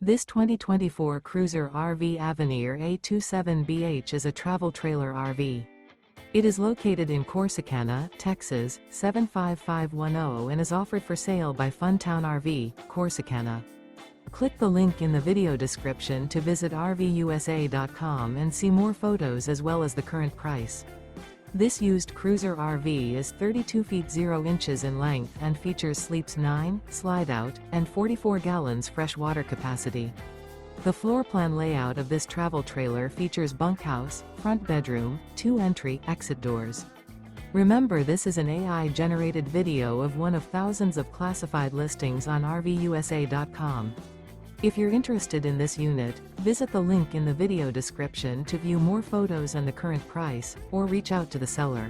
This 2024 Cruiser RV Avenir A-27BH is a travel trailer RV. It is located in Corsicana, Texas, 75510 and is offered for sale by Funtown RV, Corsicana. Click the link in the video description to visit RVUSA.com and see more photos as well as the current price. This used Cruiser RV is 32 feet 0 inches in length and features sleeps 9, slide-out, and 44 gallons fresh water capacity. The floor plan layout of this travel trailer features bunkhouse, front bedroom, 2 entry/exit doors. Remember, this is an AI-generated video of one of thousands of classified listings on RVUSA.com. If you're interested in this unit, visit the link in the video description to view more photos and the current price, or reach out to the seller.